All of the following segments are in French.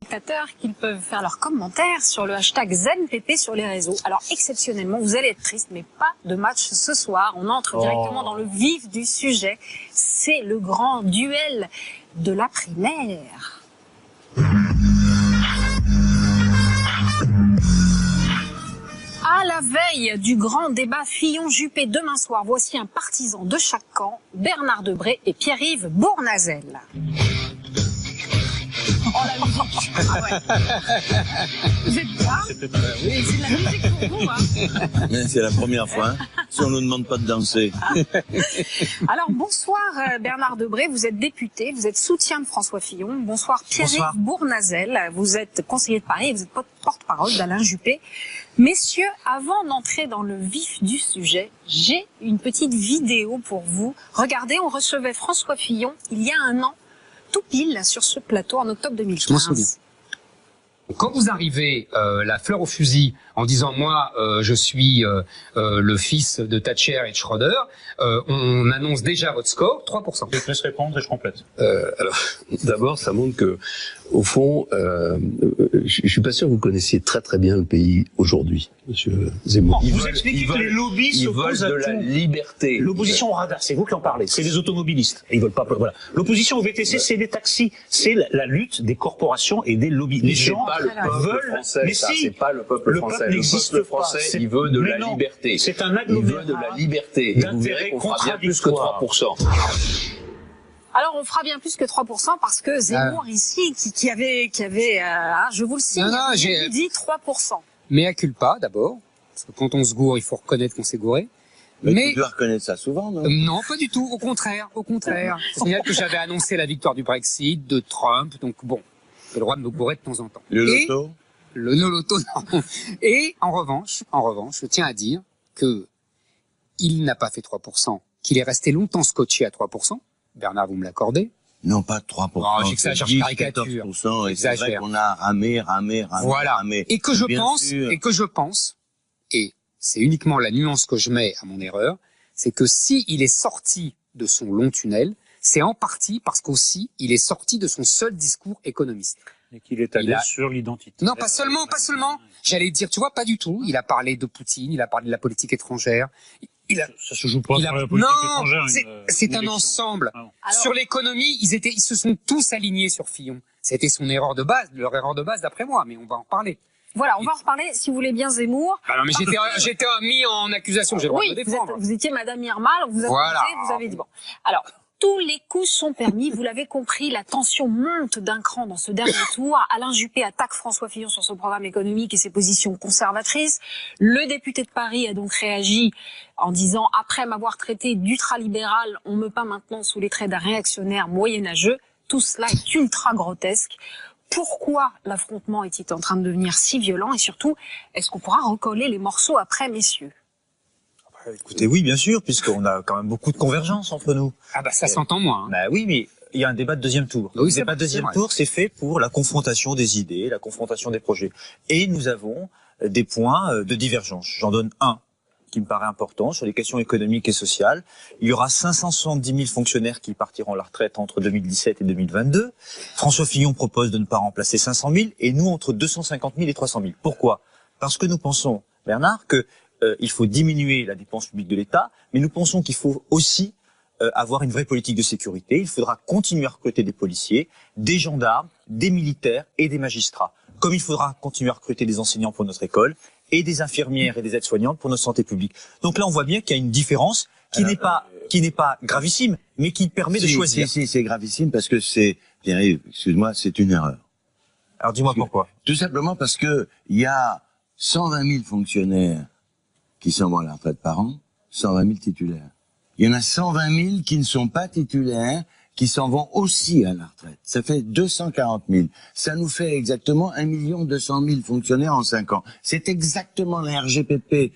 téléspectateurs qu'ils peuvent faire leurs commentaires sur le hashtag ZenPP sur les réseaux. Alors, exceptionnellement, vous allez être triste, mais pas de match ce soir. On entre directement dans le vif du sujet. C'est le grand duel de la primaire. À la veille du grand débat Fillon-Juppé demain soir, voici un partisan de chaque camp, Bernard Debré et Pierre-Yves Bournazel. Oh la musique. Ah ouais. Vous êtes bien? C'est de la musique pour vous, hein. C'est la première fois, hein, si on ne nous demande pas de danser. Alors bonsoir Bernard Debré, vous êtes député, vous êtes soutien de François Fillon. Bonsoir Pierre-Yves Bournazel, vous êtes conseiller de Paris, vous êtes porte-parole d'Alain Juppé. Messieurs, avant d'entrer dans le vif du sujet, j'ai une petite vidéo pour vous. Regardez, on recevait François Fillon il y a un an, tout pile sur ce plateau en octobre 2015. Quand vous arrivez la fleur au fusil en disant moi je suis le fils de Thatcher et de Schroeder, on annonce déjà votre score, 3%. Je te laisse répondre et je complète. Alors, d'abord, ça montre que, au fond, je suis pas sûr que vous connaissiez très très bien le pays aujourd'hui, Monsieur Zemmour. Vous expliquez que les lobbies s'opposent à de la liberté. L'opposition au radar, c'est vous qui en parlez. C'est les automobilistes. Ils veulent pas. Voilà. L'opposition au VTC, c'est les taxis. C'est la lutte des corporations et des lobbies. Les gens le peuple français, mais ça, si, c'est pas le peuple français. Le peuple français, il veut de la liberté. C'est un il veut de la liberté. Et vous verrez qu'on fera bien plus que 3%. Alors on fera bien plus que 3% parce que Zemmour ici, qui avait je vous le signe, il dit 3%. Mais à culpa d'abord, parce que quand on se gourre, il faut reconnaître qu'on s'est gouré. Mais tu dois reconnaître ça souvent, non? Non, pas du tout, au contraire, au contraire. C'est signal que j'avais annoncé la victoire du Brexit, de Trump, donc bon, j'ai le droit de me gourer de temps en temps. Le loto? Le loto, non. Et en revanche, je tiens à dire que il n'a pas fait 3%, qu'il est resté longtemps scotché à 3%. Bernard, vous me l'accordez? Non, pas 3%. Oh, j'exagère, je caricature. 14%, et c'est vrai qu'on a ramé. Voilà. Et que je pense, et c'est uniquement la nuance que je mets à mon erreur, c'est que si il est sorti de son long tunnel, c'est en partie parce qu'aussi il est sorti de son seul discours économise. Et qu'il est allé sur l'identité. Non, pas seulement. J'allais dire, tu vois, pas du tout. Il a parlé de Poutine, il a parlé de la politique étrangère. Ça se joue pas sur la politique étrangère. C'est un ensemble. Alors, sur l'économie, ils se sont tous alignés sur Fillon. C'était son erreur de base, leur erreur de base d'après moi, mais on va en reparler. Voilà, on va en reparler si vous voulez bien Zemmour. Alors, mais j'étais mis en accusation, j'ai le droit de me défendre. Vous étiez Madame Irma, vous avez dit bon. Alors, tous les coups sont permis, vous l'avez compris, la tension monte d'un cran dans ce dernier tour. Alain Juppé attaque François Fillon sur son programme économique et ses positions conservatrices. Le député de Paris a donc réagi en disant « Après m'avoir traité d'ultralibéral, on me peint maintenant sous les traits d'un réactionnaire moyenâgeux ». Tout cela est ultra grotesque. Pourquoi l'affrontement est-il en train de devenir si violent? Et surtout, est-ce qu'on pourra recoller les morceaux après, messieurs? Écoutez, oui, bien sûr, puisqu'on a quand même beaucoup de convergence entre nous. Ah bah ça s'entend moins. Hein. Bah oui, mais il y a un débat de deuxième tour. Oui, le débat de deuxième tour, c'est fait pour la confrontation des idées, la confrontation des projets. Et nous avons des points de divergence. J'en donne un qui me paraît important sur les questions économiques et sociales. Il y aura 570 000 fonctionnaires qui partiront à la retraite entre 2017 et 2022. François Fillon propose de ne pas remplacer 500 000 et nous entre 250 000 et 300 000. Pourquoi? Parce que nous pensons, Bernard, que il faut diminuer la dépense publique de l'État, mais nous pensons qu'il faut aussi avoir une vraie politique de sécurité. Il faudra continuer à recruter des policiers, des gendarmes, des militaires et des magistrats. Comme il faudra continuer à recruter des enseignants pour notre école et des infirmières et des aides-soignantes pour notre santé publique. Donc là, on voit bien qu'il y a une différence qui n'est pas gravissime, mais qui permet de choisir. Si, c'est gravissime parce que Pierre-Yves, excuse-moi, c'est une erreur. Alors dis-moi pourquoi. Tout simplement parce que il y a 120 000 fonctionnaires qui s'en vont à la retraite par an, 120 000 titulaires. Il y en a 120 000 qui ne sont pas titulaires, qui s'en vont aussi à la retraite. Ça fait 240 000. Ça nous fait exactement 1 200 000 fonctionnaires en 5 ans. C'est exactement la RGPP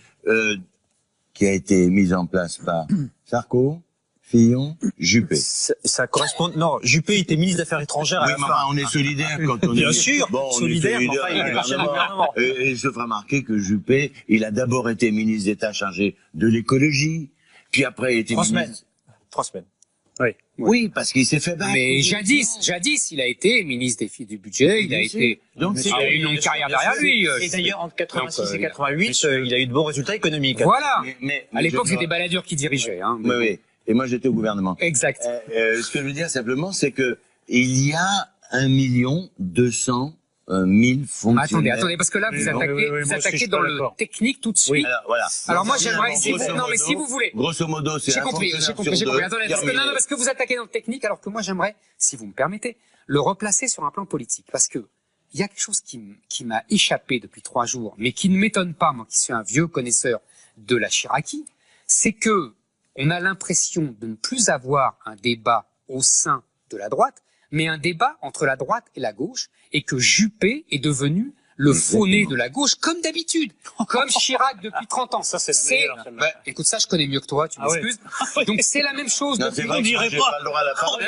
qui a été mise en place par Sarko, Fillon, Juppé. Ça correspond. Non, Juppé était ministre des Affaires étrangères. Oui, mais on est solidaire quand on est. Bien sûr, bon, solidaire. Mais enfin, il est pas chef du gouvernement. Et je ferai remarquer que Juppé, il a d'abord été ministre d'État chargé de l'écologie, puis après il était ministre. 3 semaines. Oui. Oui, parce qu'il s'est fait battre. Mais jadis, il a été ministre du budget, il a été, donc il a eu une longue carrière derrière lui. Et d'ailleurs, entre 86 et 88, il a eu de bons résultats économiques. Voilà. Mais À l'époque, c'était Balladur qui dirigeait. Hein, Oui, oui. Et moi, j'étais au gouvernement. Exact. Ce que je veux dire simplement, c'est que il y a 1 200 000 fonctionnaires. Attendez, parce que là, vous attaquez dans le technique tout de suite. Oui, voilà. Alors moi, j'aimerais, non, mais si vous voulez. Grosso modo, c'est J'ai compris. Attendez, parce que vous attaquez dans le technique, alors que moi, j'aimerais, si vous me permettez, le replacer sur un plan politique. Parce que il y a quelque chose qui m'a échappé depuis 3 jours, mais qui ne m'étonne pas, moi qui suis un vieux connaisseur de la Chiraquie, c'est que on a l'impression de ne plus avoir un débat au sein de la droite, mais un débat entre la droite et la gauche, et que Juppé est devenu le faux-né de la gauche, comme d'habitude, comme Chirac depuis 30 ans. Ça, c'est la meilleure. Écoute, ça, je connais mieux que toi, tu m'excuses. Donc, c'est la même chose. Non, c'est vrai que j'ai pas le droit à la parole.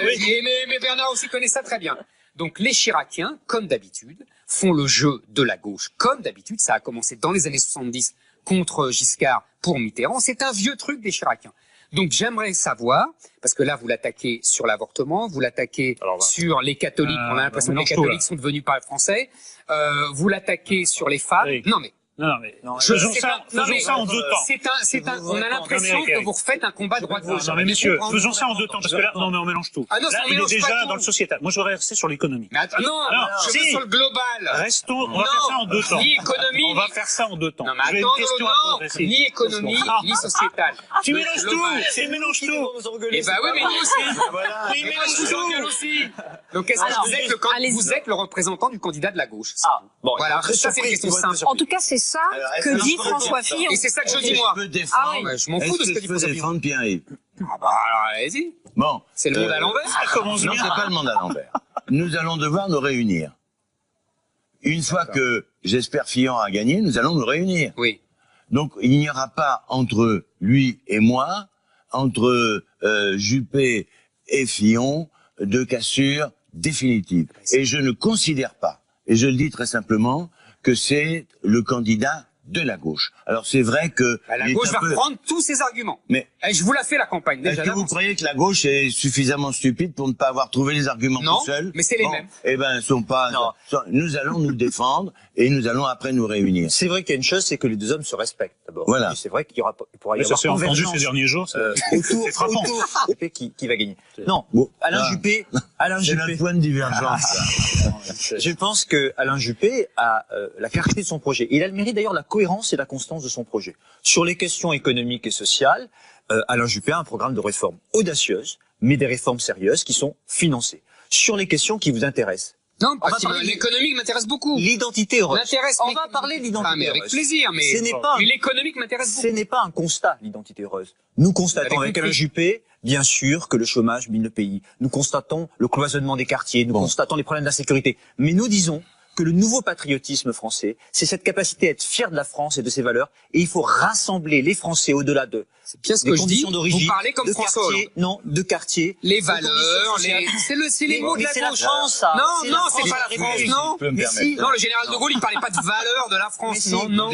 Mais Bernard aussi connaît ça très bien. Donc, les Chiraciens, comme d'habitude, font le jeu de la gauche, comme d'habitude. Ça a commencé dans les années 70 contre Giscard pour Mitterrand. C'est un vieux truc des Chiraciens. Donc j'aimerais savoir, parce que là vous l'attaquez sur l'avortement, vous l'attaquez sur les catholiques, on a l'impression que les catholiques sont devenus pas français, vous l'attaquez sur les femmes, oui. Faisons ça en 2 temps. On a l'impression que vous refaites un combat droite-gauche. Non mais messieurs, faisons ça en 2 temps, parce que là, non mais on mélange tout. Ah non, là, il est déjà dans le sociétal. Moi je voudrais rester sur l'économie. Mais attends, non, je veux sur le global. Restons, on va faire ça en 2 temps. Ni économie, on va faire ça en 2 temps. Non mais attends, ni économie, ni sociétal. Tu mélanges tout, tu mélanges tout. Eh ben oui, mais nous aussi. Mais moi je vous engueule aussi. Donc qu'est-ce que vous êtes le représentant du candidat de la gauche. Bon, voilà, ça c'est une question simple. En tout cas, c'est ça que dit François Fillon. Et c'est ça que je dis moi. Je m'en fous de ce que dit François Fillon. défendre Pierre-Yves. Ah bah alors allez-y. Bon. C'est le monde à l'envers. Ça commence Non, bien. c'est pas le monde à l'envers. Nous allons devoir nous réunir. Une fois que, j'espère, Fillon a gagné, nous allons nous réunir. Oui. Donc, il n'y aura pas entre lui et moi, entre Juppé et Fillon, de cassure définitive. Et je ne considère pas, et je le dis très simplement, que c'est le candidat de la gauche. Alors c'est vrai que La gauche va reprendre tous ses arguments. Mais et je vous la fais la campagne est-ce déjà. que vous croyez que la gauche est suffisamment stupide pour ne pas avoir trouvé les arguments Non, tout seul? mais c'est les mêmes. Eh ben, sont pas. Nous allons nous défendre et nous allons après nous réunir. C'est vrai qu'il y a une chose, c'est que les 2 hommes se respectent d'abord. Voilà. Et c'est vrai qu'il pourra y Mais ça avoir s'est entendu convergence ces derniers jours. autour frappant. Juppé qui va gagner. Non, Bon, Alain là, Juppé. C'est notre point de divergence. Je pense que Alain Juppé a la clarté de son projet. Il a le mérite d'ailleurs de la cohérence et de la constance de son projet. Sur les questions économiques et sociales, Alain Juppé a un programme de réformes audacieuses, mais des réformes sérieuses qui sont financées. Sur les questions qui vous intéressent. Non, parce que l'économique m'intéresse beaucoup. L'identité heureuse. On va parler de l'identité mais avec heureuse. plaisir, mais l'économique m'intéresse beaucoup. Ce n'est pas un constat, l'identité heureuse. Nous constatons avec Alain Juppé, bien sûr, que le chômage mine le pays. Nous constatons le cloisonnement des quartiers. Nous constatons les problèmes d'insécurité. Mais nous disons que le nouveau patriotisme français, c'est cette capacité à être fier de la France et de ses valeurs. Et il faut rassembler les Français au-delà de C'est bien ce que je dis. Vous parlez comme François Hollande. Non, de quartier. Les valeurs, c'est les mots de la gauche. Non, c'est pas la France, non. Non, le général de Gaulle, il parlait pas de valeurs de la France. Non.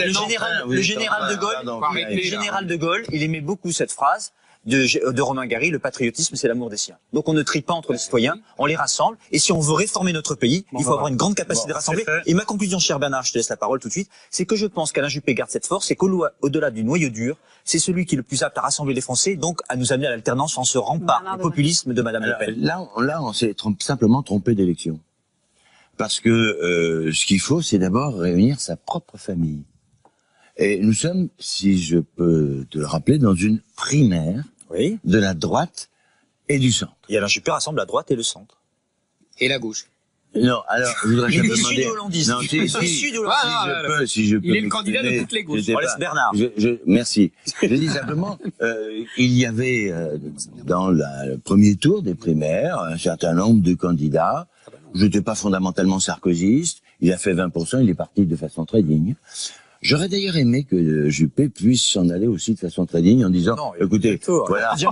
Le général de Gaulle, il aimait beaucoup cette phrase de Romain Gary, le patriotisme, c'est l'amour des siens. Donc on ne trie pas entre les citoyens, on les rassemble. Et si on veut réformer notre pays, il faut avoir une grande capacité de rassembler. Et ma conclusion, cher Bernard, je te laisse la parole tout de suite, c'est que je pense qu'Alain Juppé garde cette force et qu'au-delà du noyau dur, c'est celui qui est le plus apte à rassembler les Français, donc à nous amener à l'alternance en se rend pas au populisme de Madame Le Pen. Là, on s'est simplement trompé d'élection. Parce que ce qu'il faut, c'est d'abord réunir sa propre famille. Et nous sommes, si je peux te le rappeler, dans une primaire de la droite et du centre. Et Alain Juppé rassemble la droite et le centre. Et la gauche. Non, alors, je voudrais Il est simplement dire... sud-hollandiste. Non, si je peux Il est le candidat de toutes les gauches. On laisse Bernard. Merci. Je dis simplement, il y avait dans le premier tour des primaires un certain nombre de candidats. Je n'étais pas fondamentalement sarkozyste. Il a fait 20%, il est parti de façon très digne. J'aurais d'ailleurs aimé que Juppé puisse s'en aller aussi de façon très digne en disant, non, écoutez, voilà, il y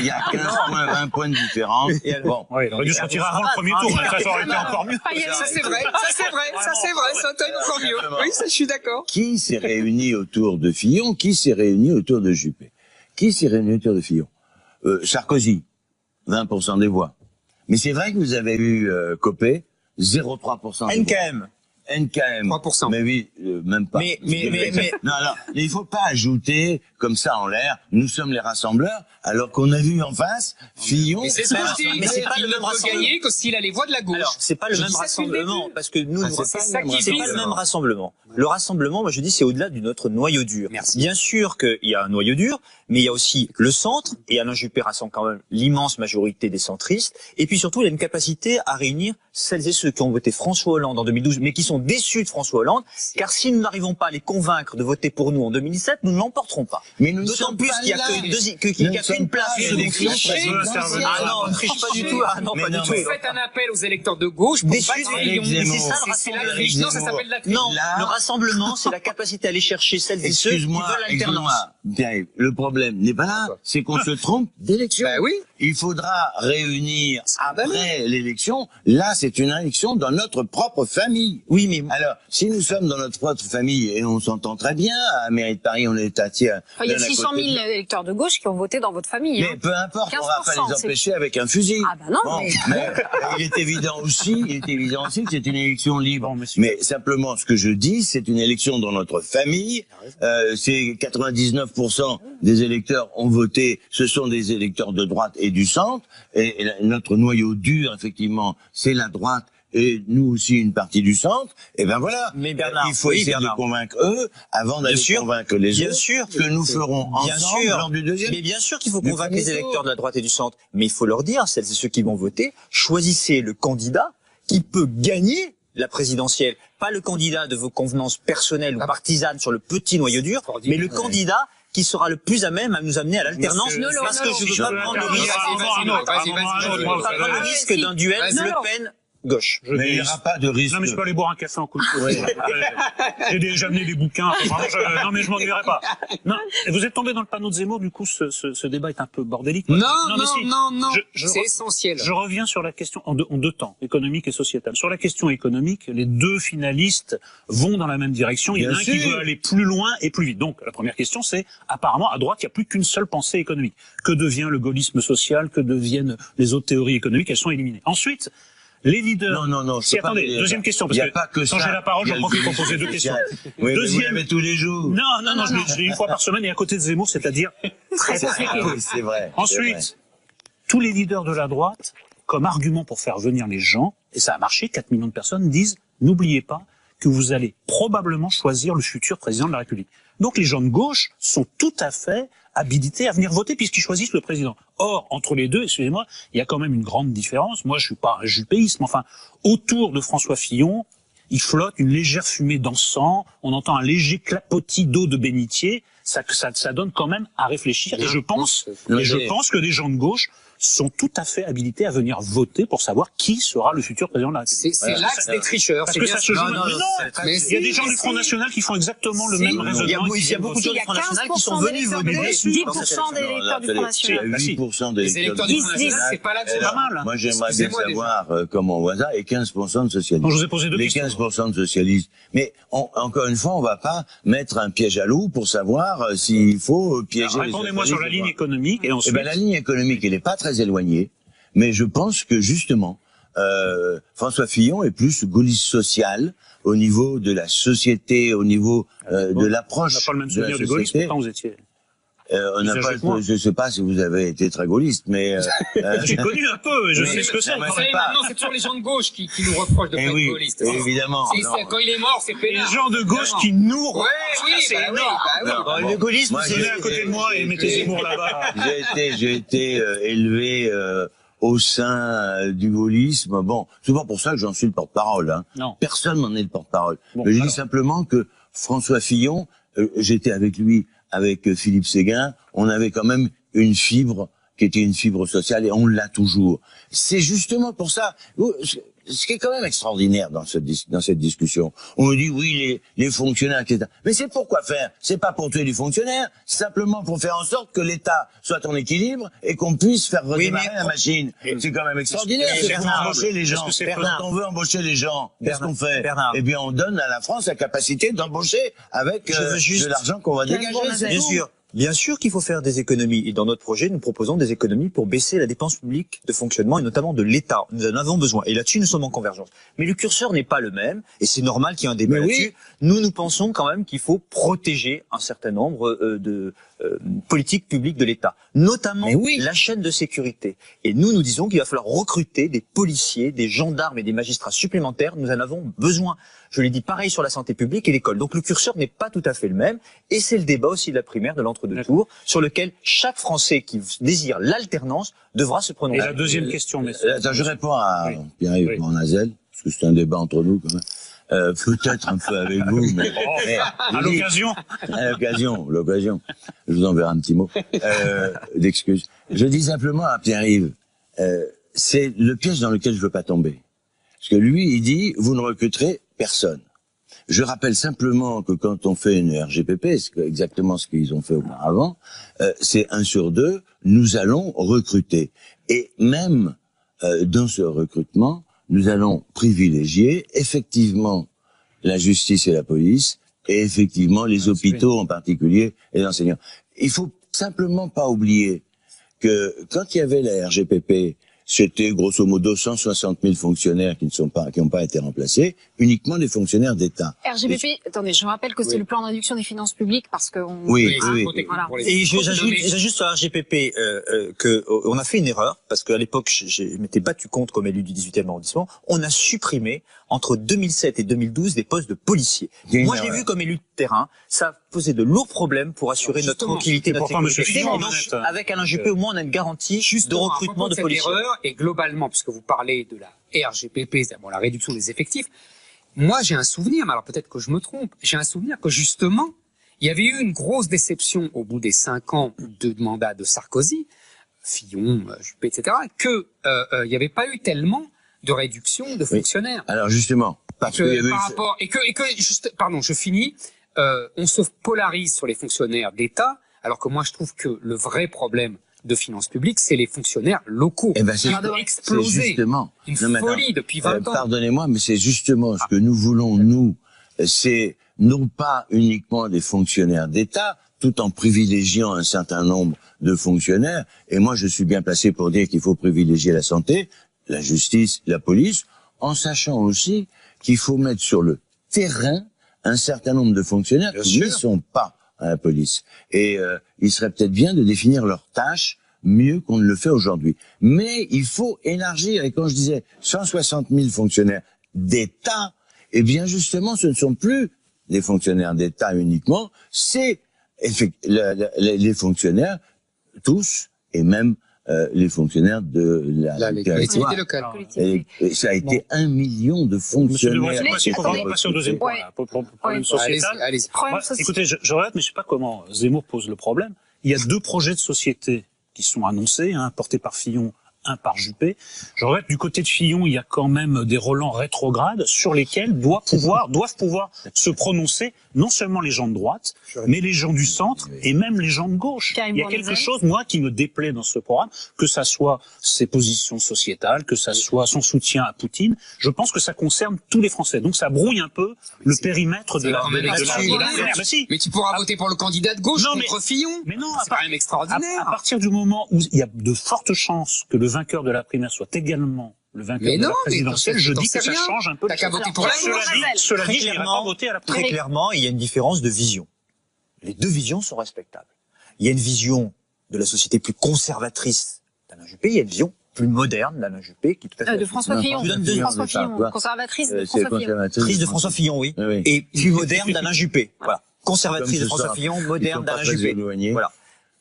a 15 points, 20 points de différence. Bon, il aurait dû se retirer avant le premier tour, ça aurait été encore mieux. Ça c'est vrai, ça aurait été encore mieux. Oui, ça je suis d'accord. Qui s'est réuni autour de Fillon, qui s'est réuni autour de Juppé? Qui signature de Fillon? Sarkozy, 20% des voix. Mais c'est vrai que vous avez eu Copé, 0,3% des NKM. NKM. 3%. Mais oui, même pas. Mais non, il faut pas ajouter comme ça en l'air, nous sommes les rassembleurs, alors qu'on a vu en face Fillon. Mais c'est ce que je dis. Mais c'est pas le il même ne peut rassemblement. gagner que s'il a les voix de la gauche. Alors, c'est pas le même rassemblement, parce que nous, c'est ça qui c'est pas le même rassemblement. Le rassemblement, moi je dis, c'est au-delà de notre noyau dur. Merci. Bien sûr qu'il y a un noyau dur, mais il y a aussi le centre, et Alain Juppé rassemble quand même l'immense majorité des centristes, et puis surtout, il a une capacité à réunir celles et ceux qui ont voté François Hollande en 2012, mais qui sont déçus de François Hollande, car si nous n'arrivons pas à les convaincre de voter pour nous en 2017, nous ne l'emporterons pas. Mais nous ne D'autant sommes plus pas qu'il y a là. qu'il y a qu'une place Nous de ne sommes pas tricher. là. Ah non, on ne triche pas du tout. Ah non, pas du tout. Vous faites un appel aux électeurs de gauche pour Déçus battre de Fillon. Éric C'est ça le C'est la rassemblement. triche. Non, ça s'appelle la triche. Non, Là- le rassemblement, c'est la capacité à aller chercher celles et ceux qui veulent l'alternance. Pierre-Yves, le problème n'est pas là, c'est qu'on se trompe d'élection. Bah oui. Il faudra réunir bah après l'élection. Là, c'est une élection dans notre propre famille. Oui, mais Alors, si nous sommes dans notre propre famille et on s'entend très bien, à Mairie de Paris, on est à tiers. Enfin, il y a 600 000 électeurs de gauche qui ont voté dans votre famille. Mais peu importe, on va pas 15%, les empêcher avec un fusil. Ah bah non, mais- il est évident aussi que c'est une élection libre. Bon, monsieur. Mais simplement, ce que je dis, c'est une élection dans notre famille. C'est 99% des électeurs ont voté. Ce sont des électeurs de droite et du centre. Et notre noyau dur, effectivement, c'est la droite. Et nous aussi une partie du centre, et ben voilà. Mais Bernard, il faut oui, essayer Bernard. de convaincre eux avant d'aller convaincre les bien autres. sûr, Que nous ferons bien ensemble sûr, lors du deuxième. mais bien sûr qu'il faut du convaincre premier les tour. électeurs de la droite et du centre. Mais il faut leur dire, celles et ceux qui vont voter, choisissez le candidat qui peut gagner la présidentielle, pas le candidat de vos convenances personnelles ou partisanes sur le petit noyau dur, mais le candidat qui sera le plus à même à nous amener à l'alternance, parce que je veux pas prendre le risque. Je veux pas prendre le risque d'un duel Le Pen gauche. Mais il n'y aura pas de risque. Non, mais je peux aller boire un café en couple. J'ai déjà amené des bouquins. Enfin, vraiment, non, mais je m'ennuierai pas. Non, vous êtes tombé dans le panneau de Zemmour, du coup, ce débat est un peu bordélique. Non, mais si. non. Je C'est essentiel. Je reviens sur la question en deux temps, économique et sociétal. Sur la question économique, les deux finalistes vont dans la même direction. Il y en a un qui veut aller plus loin et plus vite. Donc, la première question, c'est, apparemment, à droite, il n'y a plus qu'une seule pensée économique. Que devient le gaullisme social? Que deviennent les autres théories économiques? Elles sont éliminées. Ensuite, les leaders. Non. Si, attendez, deuxième question, parce que quand j'ai la parole, j'en profite pour poser deux questions. Oui, Deuxième. vous l'avez tous les jours. Non, je l'ai une fois par semaine et à côté de Zemmour, c'est-à-dire très compliqué. Oui, c'est vrai. Ensuite, tous les leaders de la droite, comme argument pour faire venir les gens, et ça a marché, 4 millions de personnes disent, n'oubliez pas que vous allez probablement choisir le futur président de la République. Donc les gens de gauche sont tout à fait habilités à venir voter puisqu'ils choisissent le président. Or, entre les deux, excusez-moi, il y a quand même une grande différence. Moi, je suis pas un juppéiste, mais enfin, autour de François Fillon, il flotte une légère fumée d'encens, on entend un léger clapotis d'eau de bénitier, ça donne quand même à réfléchir. Et je pense que les gens de gauche sont tout à fait habilités à venir voter pour savoir qui sera le futur président de la République. C'est l'axe des tricheurs. Parce que ça se joue. Mais il y a des gens du Front National qui font exactement le même raisonnement. Il y a beaucoup de gens du Front National qui sont venus voter. 10% des électeurs du Front National. 8% des les électeurs du Front National, c'est pas la C'est gauche. pas mal. Moi, j'aimerais bien savoir comment on voit ça, et 15% de socialistes. Bon, je vous ai posé deux Les questions. 15% de socialistes. Mais encore une fois, on va pas mettre un piège à loup pour savoir s'il faut piéger les Répondez-moi sur la ligne économique et Eh ensuite. ben, la ligne économique, elle n'est pas très éloignée, mais je pense que justement, François Fillon est plus gaulliste social au niveau de la société, au niveau de l'approche. On n'a pas le même de la souvenir du gaullisme, société. pourtant vous étiez. On n'a Vous pas, êtes avec moi. je sais pas si vous avez été très gaulliste, mais J'ai connu un peu, et je sais ce que c'est. mais Vous savez, pas. maintenant, c'est toujours les gens de gauche qui nous reprochent de pas Eh être oui, gaullistes. évidemment. C'est- Non. Quand il est mort, c'est Les pénal. gens de gauche qui nous Ouais, oui, c'est bah oui, énorme. bah oui. Non, Le gaullisme, moi, c'est Venez à côté de moi et mettez Zemmour là-bas. J'ai été élevé au sein du gaullisme. Bon, c'est pas pour ça que j'en suis le porte-parole. Hein. Non. Personne n'en est le porte-parole. Bon, Je dis alors. simplement que François Fillon, j'étais avec lui, avec Philippe Séguin, on avait quand même une fibre qui était une fibre sociale et on l'a toujours. C'est justement pour ça. Ce qui est quand même extraordinaire dans cette discussion. On nous dit oui les fonctionnaires, etc. Mais c'est pourquoi faire? C'est pas pour tuer les fonctionnaires, c'est simplement pour faire en sorte que l'État soit en équilibre et qu'on puisse faire redémarrer la machine. C'est quand même extraordinaire. Mais C'est pour Bernard, embaucher les gens. parce que c'est Quand on veut embaucher les gens, qu'est-ce qu'on fait? Bernard. Eh bien, on donne à la France la capacité d'embaucher avec Je veux juste- de l'argent qu'on va dégager. c'est Bien tout. sûr. Bien sûr qu'il faut faire des économies. Et dans notre projet, nous proposons des économies pour baisser la dépense publique de fonctionnement et notamment de l'État. Nous en avons besoin. Et là-dessus, nous sommes en convergence. Mais le curseur n'est pas le même. Et c'est normal qu'il y ait un débat là-dessus. Nous pensons quand même qu'il faut protéger un certain nombre de politiques publiques de l'État. Notamment la chaîne de sécurité. Et nous disons qu'il va falloir recruter des policiers, des gendarmes et des magistrats supplémentaires. Nous en avons besoin. Je l'ai dit pareil sur la santé publique et l'école. Donc le curseur n'est pas tout à fait le même. Et c'est le débat aussi de la primaire de l'entre-deux tours, sur lequel chaque Français qui désire l'alternance devra se prononcer. Et la deuxième question, messieurs. Attends, je réponds à Pierre-Yves Mornazel, parce que c'est un débat entre nous quand même. Peut-être un peu avec vous, mais à l'occasion. À l'occasion. Je vous enverrai un petit mot d'excuse. Je dis simplement à Pierre-Yves, c'est le piège dans lequel je veux pas tomber. Parce que lui, il dit, vous ne recruterez personne. Je rappelle simplement que quand on fait une RGPP, c'est exactement ce qu'ils ont fait auparavant, c'est 1 sur 2, nous allons recruter. Et même dans ce recrutement, nous allons privilégier effectivement la justice et la police, et effectivement les hôpitaux en particulier, et les enseignants. Il faut simplement pas oublier que quand il y avait la RGPP, c'était grosso modo 160 000 fonctionnaires qui n'ont pas été remplacés, uniquement des fonctionnaires d'État. RGPP, attendez, je rappelle que c'est le plan de réduction des finances publiques parce que oui. Voilà. Et j'ajoute sur RGPP que on a fait une erreur parce qu'à l'époque je m'étais battu contre comme élu du 18e arrondissement. On a supprimé entre 2007 et 2012 des postes de policiers. Moi, j'ai vu comme élu de terrain, ça posait de lourds problèmes pour assurer notre tranquillité, notre sécurité. Avec Alain Juppé, au moins, on a une garantie de recrutement de policiers. Et globalement, puisque vous parlez de la RGPP, c'est-à-dire la réduction des effectifs, moi j'ai un souvenir, mais alors peut-être que je me trompe, j'ai un souvenir que justement, il y avait eu une grosse déception au bout des 5 ans de mandat de Sarkozy, Fillon, Juppé, etc., que il n'y avait pas eu tellement de réduction de fonctionnaires. Alors justement, parce que pardon, je finis. On se polarise sur les fonctionnaires d'État, alors que moi je trouve que le vrai problème de finances publiques, c'est les fonctionnaires locaux. Eh ben, c'est justement une folie depuis 20 ans. Pardonnez-moi, mais c'est justement ce que nous voulons, nous, c'est non pas uniquement des fonctionnaires d'État, tout en privilégiant un certain nombre de fonctionnaires. Et moi, je suis bien placé pour dire qu'il faut privilégier la santé, la justice, la police, en sachant aussi qu'il faut mettre sur le terrain un certain nombre de fonctionnaires qui ne sont pas à la police. Et il serait peut-être bien de définir leurs tâches mieux qu'on ne le fait aujourd'hui. Mais il faut élargir. Et quand je disais 160 000 fonctionnaires d'État, eh bien justement, ce ne sont plus des fonctionnaires d'État uniquement, c'est les fonctionnaires tous, et même les fonctionnaires de la collectivité locale. Et ça a été 1 million de fonctionnaires. Monsieur le Président, on va passer au deuxième point, pour le problème sociétal. Écoutez, je regrette, mais je ne sais pas comment Zemmour pose le problème. Il y a 2 projets de société qui sont annoncés, un porté par Fillon, un par Juppé. Je regrette, du côté de Fillon, il y a quand même des relents rétrogrades sur lesquels doivent pouvoir se prononcer non seulement les gens de droite, mais les gens du centre et même les gens de gauche. Il y a quelque chose, moi, qui me déplaît dans ce programme, que ça soit ses positions sociétales, que ça soit son soutien à Poutine. Je pense que ça concerne tous les Français. Donc ça brouille un peu le périmètre de la... Mais tu pourras voter pour le candidat de gauche contre Fillon. Mais non, c'est quand même extraordinaire. À partir du moment où il y a de fortes chances que le vainqueur de la primaire soit également le vainqueur de la présidentielle, je dis que ça change un peu. T'as qu'à voter pour la Cela dit, je n'irai pas voter à la primaire. Très clairement, il y a une différence de vision. Les 2 visions sont respectables. Il y a une vision de la société plus conservatrice d'Alain Juppé, il y a une vision plus moderne d'Alain Juppé, qui est tout à fait... de François Fillon. François Fillon. Conservatrice de François Fillon. Conservatrice de François Fillon, oui. Et plus moderne d'Alain Juppé. Voilà. Conservatrice de François Fillon, moderne d'Alain Juppé. Voilà.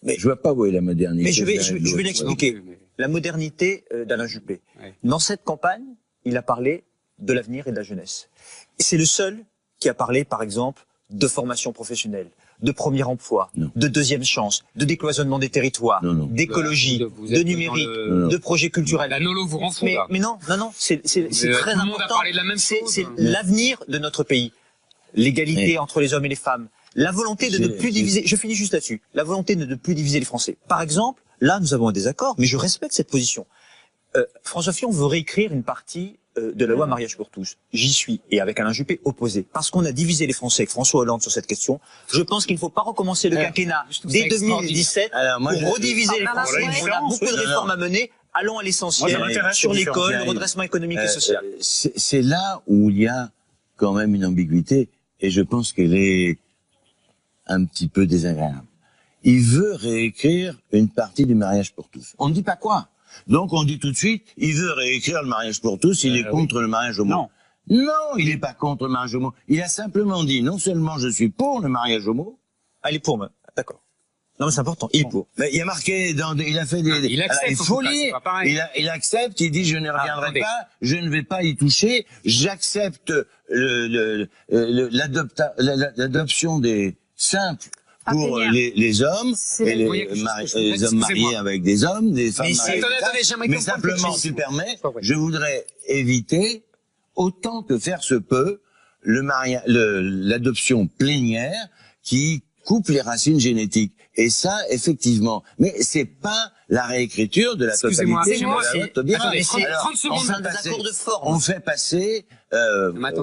Mais je vois pas où est la modernité. Mais je vais l'expliquer. La modernité d'Alain Juppé. Dans cette campagne, il a parlé de l'avenir et de la jeunesse. C'est le seul qui a parlé, par exemple, de formation professionnelle, de premier emploi, de deuxième chance, de décloisonnement des territoires, d'écologie, de numérique, de projets culturels. La Nolo vous rend fou. Mais non, c'est très important. C'est l'avenir de notre pays. L'égalité entre les hommes et les femmes. La volonté de ne plus diviser, je finis juste là-dessus, la volonté de ne plus diviser les Français. Par exemple, là nous avons un désaccord, mais je respecte cette position. François Fillon veut réécrire une partie de la loi mariage pour tous. J'y suis, et avec Alain Juppé, opposé. Parce qu'on a divisé les Français avec François Hollande sur cette question, je pense qu'il ne faut pas recommencer le quinquennat dès 2017 pour rediviser les Français. On a beaucoup de réformes à mener. Allons à l'essentiel sur l'école, le redressement économique et social. C'est là où il y a quand même une ambiguïté, et je pense qu'elle est un petit peu désagréable. Il veut réécrire une partie du mariage pour tous. On ne dit pas quoi. Donc on dit tout de suite, il veut réécrire le mariage pour tous, il est contre le mariage homo. Non. Non, il n'est pas contre le mariage homo. Il a simplement dit, non seulement je suis pour le mariage homo. Ah, il est pour, d'accord. Non, mais c'est important, il est pour. Mais il y a marqué, il a fait des... Il accepte, il faut lire. Il accepte, il dit, je ne reviendrai pas, je ne vais pas y toucher, j'accepte l'adoption des simples pour les hommes, et les hommes mariés avec des hommes, des femmes mariées avec des femmes. Mais simplement, si tu permets, je voudrais éviter, autant que faire se peut, l'adoption plénière qui coupe les racines génétiques. Et ça, effectivement. Mais c'est pas la réécriture de la totalité de la loi Taubira. On fait passer,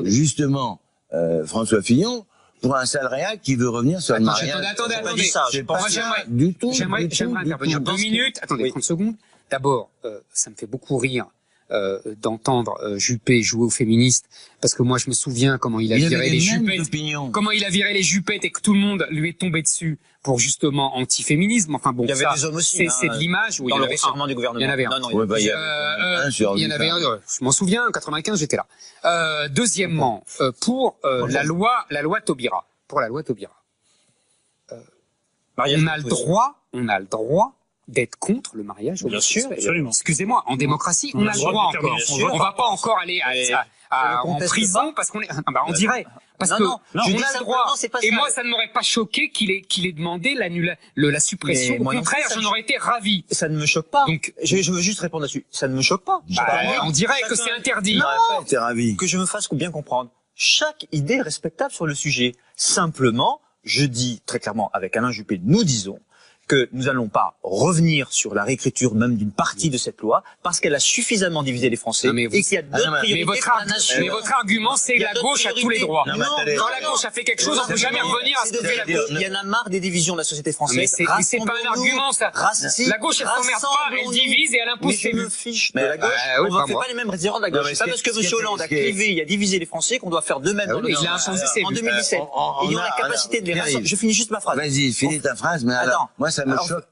justement, François Fillon pour un salariat qui veut revenir sur le mariage. Attendez. C'est pas ça du tout. J'aimerais intervenir 2 minutes. Attendez, 30 secondes. D'abord, ça me fait beaucoup rire d'entendre Juppé jouer aux féministes, parce que moi je me souviens comment il a viré les Juppettes, comment il a viré les Juppettes et que tout le monde lui est tombé dessus pour justement anti-féminisme. Enfin bon, il y avait des hommes aussi. C'est de l'image. Dans le resserrement du gouvernement. Il y en avait un. Il y en avait un. Je m'en souviens. En 95, j'étais là. Deuxièmement, pour la loi Taubira. Pour la loi Taubira, on a le droit d'être contre le mariage. Bien sûr, absolument. Excusez-moi, en démocratie, on a le droit encore. On va pas encore aller en prison parce qu'on est. On dirait. Parce que on a le droit. Et moi, ça ne m'aurait pas choqué qu'il ait demandé la suppression. Au contraire, j'en aurais été ravi. Ça ne me choque pas. Donc, je veux juste répondre là-dessus. Ça ne me choque pas. On dirait que c'est interdit. Non, t'es ravi. Que je me fasse bien comprendre. Chaque idée est respectable sur le sujet. Simplement, je dis très clairement avec Alain Juppé, nous disons que nous n'allons pas revenir sur la réécriture même d'une partie de cette loi parce qu'elle a suffisamment divisé les Français et qu'il y a d'autres priorités pour la nation. Mais votre argument, c'est la gauche a tous les droits. Non, quand la gauche a fait quelque chose, on ne peut jamais revenir à ce que fait la gauche. Il y en a marre des divisions de la société française. Mais c'est pas un argument, ça. La gauche, elle s'emmerde pas, elle divise et elle impose ses vues. Mais je me fiche de la gauche. On ne fait pas les mêmes erreurs de la gauche. C'est pas parce que M. Hollande a clivé, il a divisé les Français qu'on doit faire de même dans le en 2017. Ayons la capacité de les rassembler. Je finis juste ma phrase. Vas-y, finis ta phrase, mais alors, moi ça me choque.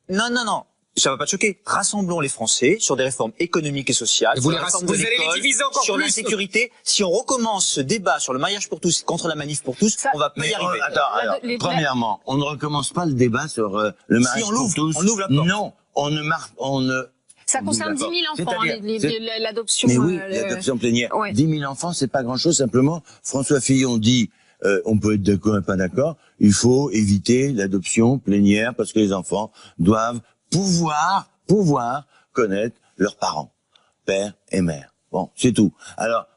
Non, ça va pas te choquer. Rassemblons les Français sur des réformes économiques et sociales. Vous allez les diviser encore sur l'insécurité. Si on recommence ce débat sur le mariage pour tous contre la manif pour tous, on va pas y arriver. Alors, premièrement, on ne recommence pas le débat sur le mariage pour tous. On ouvre la porte. Non, on ne. Ça concerne 10 000 enfants, l'adoption. Mais oui, l'adoption plénière. Ouais. 10 000 enfants, c'est pas grand-chose. Simplement, François Fillon dit. On peut être d'accord et pas d'accord. Il faut éviter l'adoption plénière parce que les enfants doivent pouvoir connaître leurs parents, père et mère. Bon, c'est tout. Alors,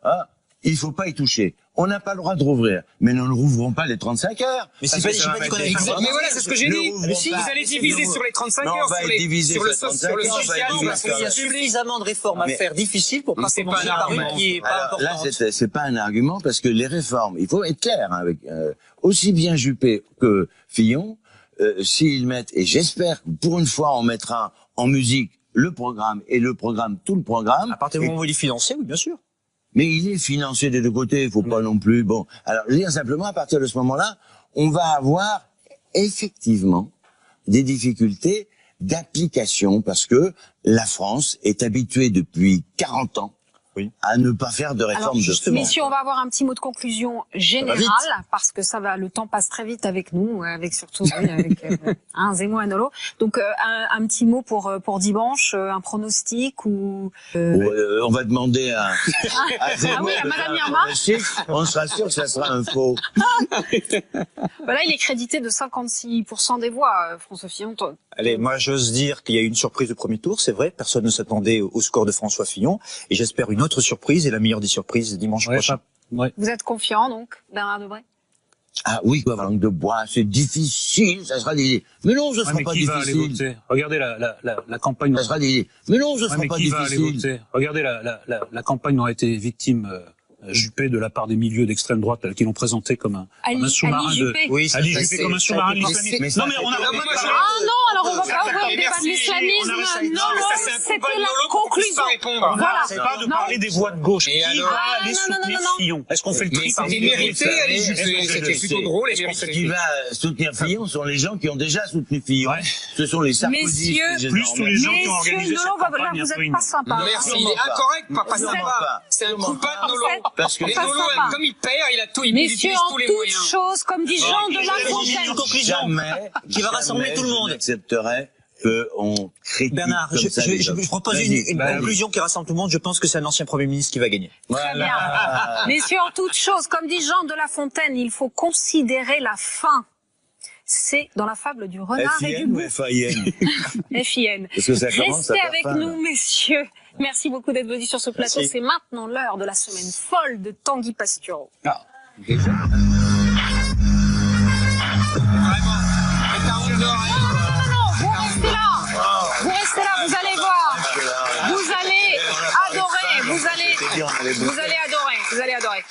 il faut pas y toucher. On n'a pas le droit de rouvrir, mais nous ne rouvrons pas les 35 heures. Mais c'est pas dit qu'on a. Mais voilà, c'est ce que j'ai dit. Si vous allez diviser sur les 35 heures, sur le social, il y a suffisamment de réformes à faire difficiles pour pas commencer par une qui est pas importante. Là, c'est pas un argument parce que les réformes, il faut être clair avec aussi bien Juppé que Fillon, s'ils mettent, et j'espère que pour une fois on mettra en musique le programme et tout le programme. À partir du moment où il est financé, oui, bien sûr. Mais il est financé des deux côtés, il faut pas non plus. Bon, alors je veux dire simplement, à partir de ce moment-là, on va avoir effectivement des difficultés d'application parce que la France est habituée depuis 40 ans à ne pas faire de réforme. Messieurs, on va avoir un petit mot de conclusion générale parce que le temps passe très vite avec nous, avec surtout avec Zemmour et Nolo. Donc un petit mot pour dimanche, un pronostic ou. On va demander à Zemmour à Madame Irma. On sera sûr que ça sera un faux. Là, il est crédité de 56% des voix, François Fillon. Allez, moi j'ose dire qu'il y a eu une surprise au premier tour, c'est vrai, personne ne s'attendait au score de François Fillon, et j'espère une autre surprise, et la meilleure des surprises dimanche prochain. Vous êtes confiant donc, Bernard Debré? Ah oui, quoi, langue de bois, c'est difficile, ça sera difficile. Mais non, ce sera mais pas qui va aller difficile. voter? Regardez la campagne. Ça sera difficile. Mais non, ce sera mais pas qui va aller difficile. voter? Regardez la campagne dont a été victime Juppé de la part des milieux d'extrême droite qui l'ont présenté comme un sous-marin de Ali Juppé comme un sous-marin de l'islamisme. Non mais on a Ah non, alors on va pas avoir le débat de l'islamisme. Non, c'était la conclusion. Voilà. C'est pas de parler des voix de gauche. Qui va aller soutenir Fillon? Est-ce qu'on fait le tri? C'était mérité, Ali Juppé. C'était plutôt drôle et mérité. Ce qui va soutenir Fillon sont les gens qui ont déjà soutenu Fillon. Ce sont les Sarkozystes. Plus tous les gens qui ont organisé cette campagne. Vous êtes pas sympa. Merci, il est incorrect, pas sympa. C'est un coupable Nolo. Parce que les Nolo, comme il perd, il a tout, il messieurs, utilise tous les moyens. en toute chose, comme dit Jean de La Fontaine. Jamais, qui va rassembler tout le monde. J'accepterais qu'on critique Bernard, comme ça les hommes. je propose une conclusion qui rassemble tout le monde. Je pense que c'est un ancien Premier ministre qui va gagner. Très bien. Messieurs, en toute chose, comme dit Jean de La Fontaine, il faut considérer la fin. C'est dans la fable du renard et du bouc. FIN. FIN. Parce que ça commence Restez à avec faire nous, messieurs. Merci beaucoup d'être venus sur ce plateau. Merci. C'est maintenant l'heure de la semaine folle de Tanguy Pastureau. Vraiment. C'est un honte d'or. Vous restez là. Vous restez là, vous allez voir. Vous allez adorer. Vous allez adorer.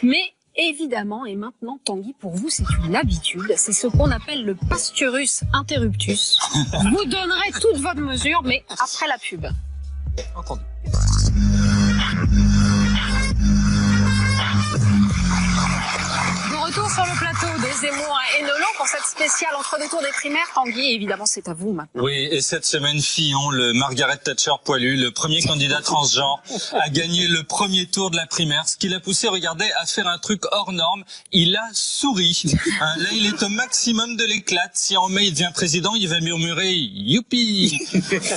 Mais évidemment, et maintenant, Tanguy, pour vous, c'est une habitude. C'est ce qu'on appelle le Pasturus interruptus. Vous donnerez toute votre mesure, mais après la pub. Entendu. De retour sur le plateau de Zemmour et Nolon pour cette spéciale entre-deux tours des primaires. Tanguy, évidemment, c'est à vous maintenant. Oui, et cette semaine, Fillon, le Margaret Thatcher poilu, le premier candidat transgenre, a gagné le premier tour de la primaire, ce qui l'a poussé, regardez, à faire un truc hors norme. Il a souri. Hein, là, il est au maximum de l'éclate. Si en mai, il devient président, il va murmurer « Youpi !»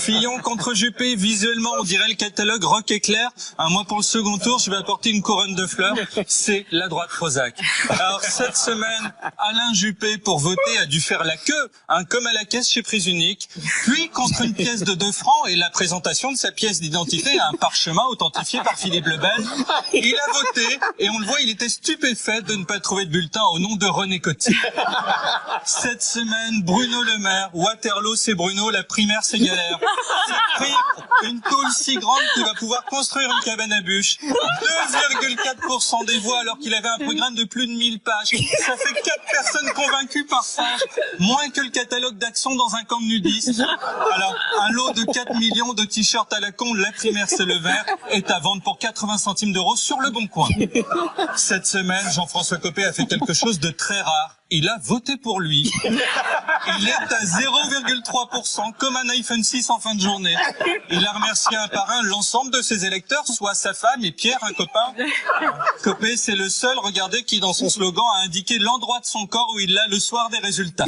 Fillon contre Juppé, visuellement, on dirait le catalogue Rock Éclair. Moi, pour le second tour, je vais apporter une couronne de fleurs. C'est la droite Prozac. Alors, cette semaine, Alain Juppé, pour voter, a dû faire la queue, comme à la caisse chez Prise Unique, puis contre une pièce de 2 francs et la présentation de sa pièce d'identité à un parchemin authentifié par Philippe Lebel. Il a voté, et on le voit, il était stupéfait de ne pas trouver de bulletin au nom de René Coty. Cette semaine, Bruno Le Maire, Waterloo c'est Bruno, la primaire c'est galère. C'est pris une tôle si grande qu'il va pouvoir construire une cabane à bûches. 2,4% des voix alors qu'il avait un programme de plus de 1000 pages. Ça fait 4 personnes convaincues par page, moins que le catalogue d'Axon dans un camp de nudistes. Alors, un lot de 4 millions de t-shirts à la con, la primaire c'est le vert, est à vendre pour 80 centimes d'euros sur le Bon Coin. Cette semaine, Jean-François Copé a fait quelque chose de très rare. Il a voté pour lui. Il est à 0,3%, comme un iPhone 6 en fin de journée. Il a remercié un par un l'ensemble de ses électeurs, soit sa femme et Pierre, un copain. Copé, c'est le seul, regardez, qui dans son slogan a indiqué l'endroit de son corps où il l'a le soir des résultats.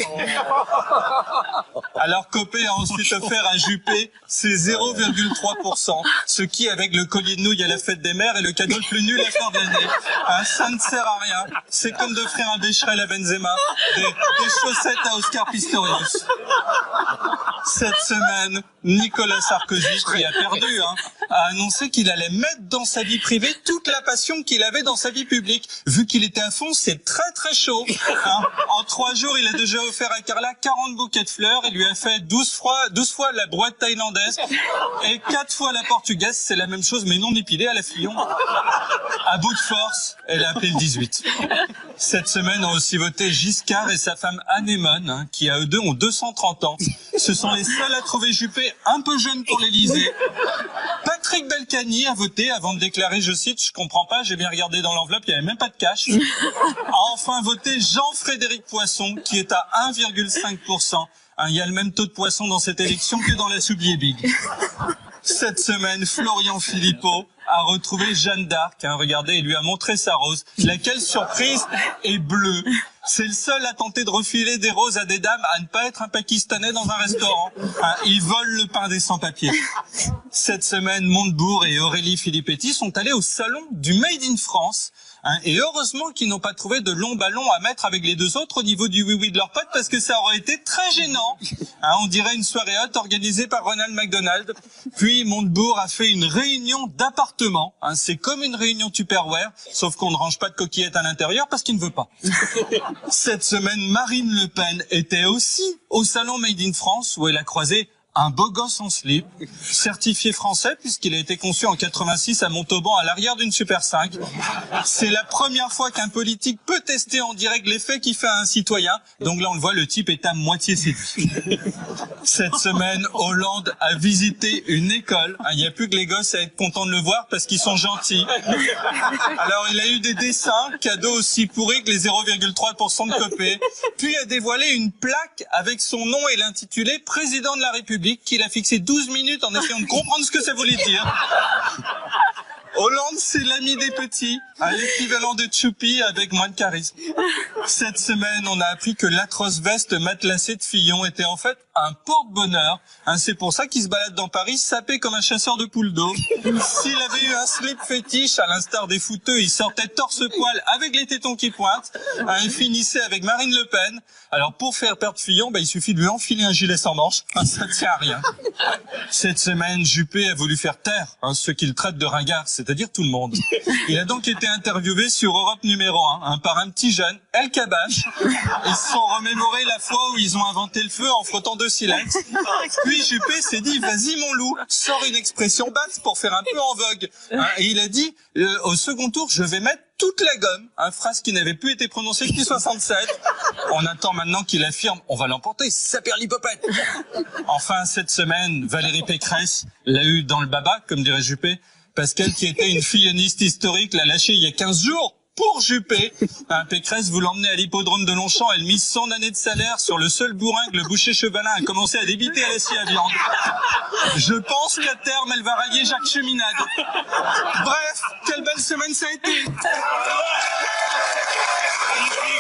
Alors Copé a ensuite offert à Juppé ses 0,3%, ce qui, avec le collier de nouilles à la fête des mères, est le cadeau le plus nul à faire de l'année. Ça ne sert à rien. C'est comme d'offrir un Becherel à Benzema. Des chaussettes à Oscar Pistorius. Cette semaine, Nicolas Sarkozy, qui a perdu, a annoncé qu'il allait mettre dans sa vie privée toute la passion qu'il avait dans sa vie publique. Vu qu'il était à fond, c'est très très chaud. En 3 jours, il a déjà offert à Carla 40 bouquets de fleurs et lui a fait 12 fois la brouette thaïlandaise et 4 fois la portugaise. C'est la même chose mais non épilée à la Fillon. À bout de force, elle a appelé le 18. Cette semaine, ont aussi voté Giscard et sa femme Anémone, qui à eux deux ont 230 ans. Ce sont les seuls à trouver Juppé un peu jeune pour l'Élysée. Patrick Balkany a voté avant de déclarer, je cite, je comprends pas, j'ai bien regardé dans l'enveloppe, il n'y avait même pas de cash. A enfin voté Jean-Frédéric Poisson, qui est à 1,5%. Il y a le même taux de poisson dans cette élection que dans la Soublier Big. Cette semaine, Florian Philippot a retrouvé Jeanne d'Arc. Regardez, il lui a montré sa rose, laquelle, surprise, est bleue. C'est le seul à tenter de refiler des roses à des dames, à ne pas être un Pakistanais dans un restaurant. Il vole le pain des sans-papiers. Cette semaine, Montebourg et Aurélie Filippetti sont allés au salon du Made in France. Et heureusement qu'ils n'ont pas trouvé de longs ballons à mettre avec les 2 autres au niveau du oui-oui de leur pote, parce que ça aurait été très gênant. On dirait une soirée haute organisée par Ronald McDonald. Puis Montebourg a fait une réunion d'appartements Exactement. Hein, c'est comme une réunion Tupperware, sauf qu'on ne range pas de coquillettes à l'intérieur parce qu'il ne veut pas. Cette semaine, Marine Le Pen était aussi au salon Made in France où elle a croisé un beau gosse en slip, certifié français puisqu'il a été conçu en 86 à Montauban à l'arrière d'une Super 5. C'est la première fois qu'un politique peut tester en direct l'effet qu'il fait à un citoyen. Donc là, on le voit, le type est à moitié séduit. Cette semaine, Hollande a visité une école. Il n'y a plus que les gosses à être contents de le voir parce qu'ils sont gentils. Alors, il a eu des dessins, cadeaux aussi pourris que les 0,3% de copé. Puis a dévoilé une plaque avec son nom et l'intitulé « Président de la République » qu'il a fixé 12 minutes en essayant de comprendre ce que ça voulait dire. Hollande, c'est l'ami des petits, à l'équivalent de Choupi avec moins de charisme. Cette semaine, on a appris que l'atroce veste matelassée de Fillon était en fait un porte-bonheur. Hein, c'est pour ça qu'il se balade dans Paris sapé comme un chasseur de poules d'eau. S'il avait eu un slip fétiche, à l'instar des footeux, il sortait torse-poil avec les tétons qui pointent. Hein, il finissait avec Marine Le Pen. Alors pour faire perdre Fillon, il suffit de lui enfiler un gilet sans manches. Hein, ça tient à rien. Cette semaine, Juppé a voulu faire taire ceux qu'il traite de ringards, c'est-à-dire tout le monde. Il a donc été interviewé sur Europe numéro 1 par un petit jeune, El Kabash. Ils se sont remémorés la fois où ils ont inventé le feu en frottant 2 silex. Puis Juppé s'est dit, vas-y mon loup, sors une expression basse pour faire un peu en vogue. Hein, et il a dit, au second tour, je vais mettre toute la gomme, phrase qui n'avait plus été prononcée depuis 67. On attend maintenant qu'il affirme, on va l'emporter, ça perd l'hypopète. Enfin, cette semaine, Valérie Pécresse l'a eu dans le baba, comme dirait Juppé, parce qu'elle qui était une filloniste historique l'a lâché il y a 15 jours pour Juppé. Pécresse, vous l'emmenez à l'hippodrome de Longchamp, elle mise son année de salaire sur le seul bourrin que le boucher Chevalin a commencé à débiter à la scie à viande. Je pense qu'à terme, elle va rallier Jacques Cheminade. Bref, quelle belle semaine ça a été.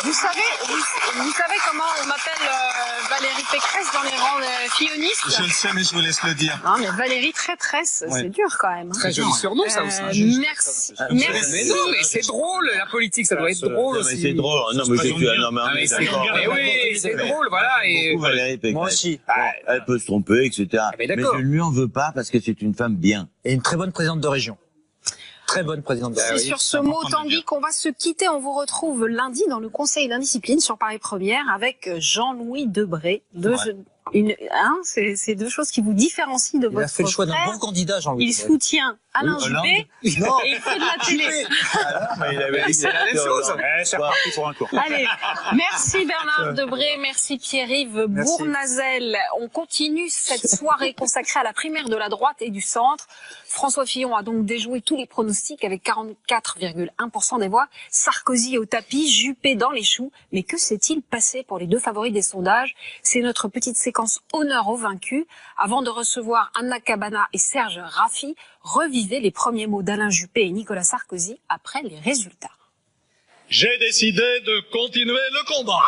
Vous savez comment on m'appelle Valérie Pécresse dans les rangs fillonistes? Je le sais, mais je vous laisse le dire. Non, mais Valérie Traîtresse, c'est dur quand même. Très joli surnom, ça aussi. Merci. Merci. Mais non, mais c'est drôle, la politique, ça doit être drôle aussi. C'est drôle. Non, mais mais oui, c'est drôle, voilà. Et Valérie Pécresse. Moi aussi. Elle peut se tromper, etc. Mais Mais je ne lui en veux pas parce que c'est une femme bien. Et une très bonne présidente de région. Très bonne présidente de région. C'est sur ce mot tendu qu'on va se quitter. On vous retrouve lundi dans le Conseil d'indiscipline sur Paris Première avec Jean-Louis Debré. C'est deux choses qui vous différencient de votre frère. Il a fait le choix d'un bon candidat, Jean-Louis. Il soutient Alain Juppé et il fait de la télé. C'est la même chose. C'est reparti pour un tour. Allez, merci Bernard Debré, merci Pierre-Yves Bournazel. On continue cette soirée consacrée à la primaire de la droite et du centre. François Fillon a donc déjoué tous les pronostics avec 44,1% des voix. Sarkozy au tapis, Juppé dans les choux. Mais que s'est-il passé pour les deux favoris des sondages? C'est notre petite séquence honneur aux vaincus. Avant de recevoir Anna Cabana et Serge Raffi, revisez les premiers mots d'Alain Juppé et Nicolas Sarkozy après les résultats. J'ai décidé de continuer le combat.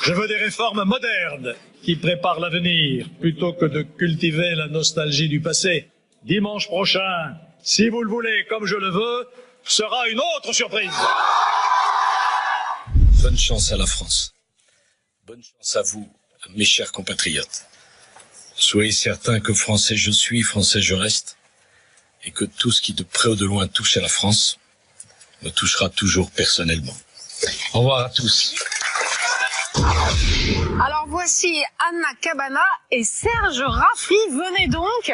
Je veux des réformes modernes qui préparent l'avenir plutôt que de cultiver la nostalgie du passé. Dimanche prochain, si vous le voulez comme je le veux, sera une autre surprise. Bonne chance à la France. Bonne chance à vous, mes chers compatriotes. Soyez certains que français je suis, français je reste, et que tout ce qui de près ou de loin touche à la France me touchera toujours personnellement. Au revoir à tous. Alors voici Anna Cabana et Serge Raffi. Venez donc.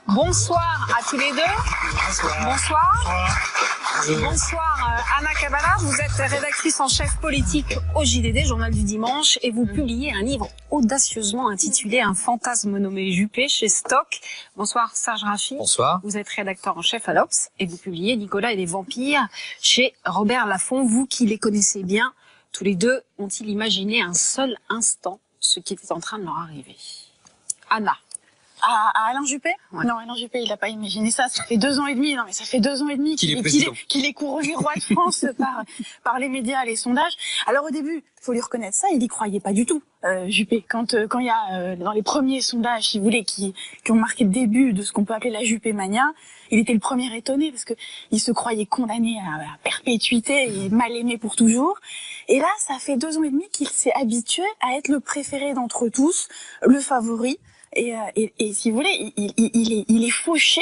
Bonsoir à tous les deux. Bonsoir. Bonsoir Anna Cabana, vous êtes rédactrice en chef politique au JDD, Journal du Dimanche, et vous publiez un livre audacieusement intitulé Un fantasme nommé Juppé chez Stock. Bonsoir Serge Raffi. Bonsoir. Vous êtes rédacteur en chef à l'Obs et vous publiez Nicolas et les vampires chez Robert Laffont. Vous qui les connaissez bien, tous les deux ont-ils imaginé un seul instant ce qui était en train de leur arriver? Anna. À Alain Juppé? Ouais. Non, Alain Juppé, il n'a pas imaginé ça. Ça fait 2 ans et demi. Non, mais ça fait 2 ans et demi qu'il est couronné roi de France par les médias, les sondages. Alors au début, faut lui reconnaître ça, il y croyait pas du tout, Juppé. Quand il y a dans les premiers sondages, si vous voulez, qui ont marqué le début de ce qu'on peut appeler la Juppé mania, il était le premier étonné parce que il se croyait condamné à perpétuité et mal aimé pour toujours. Et là, ça fait 2 ans et demi qu'il s'est habitué à être le préféré d'entre tous, le favori. Et si vous voulez, il est fauché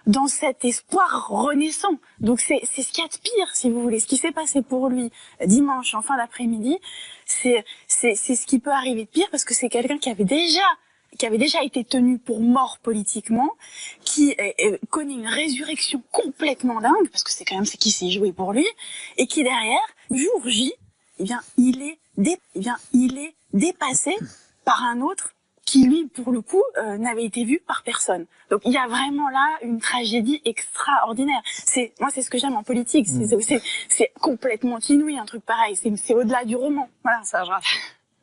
dans cet espoir renaissant. Donc c'est ce qu'il y a de pire, si vous voulez. Ce qui s'est passé pour lui dimanche en fin d'après-midi, c'est ce qui peut arriver de pire, parce que c'est quelqu'un qui avait déjà été tenu pour mort politiquement, qui connaît une résurrection complètement dingue, parce que c'est quand même ce qui s'est joué pour lui, et qui derrière, jour J, il est dépassé par un autre qui, lui, pour le coup, n'avait été vu par personne. Donc, il y a vraiment là une tragédie extraordinaire. Moi, c'est ce que j'aime en politique. C'est complètement inouï, un truc pareil. C'est au-delà du roman. Voilà, ça, je...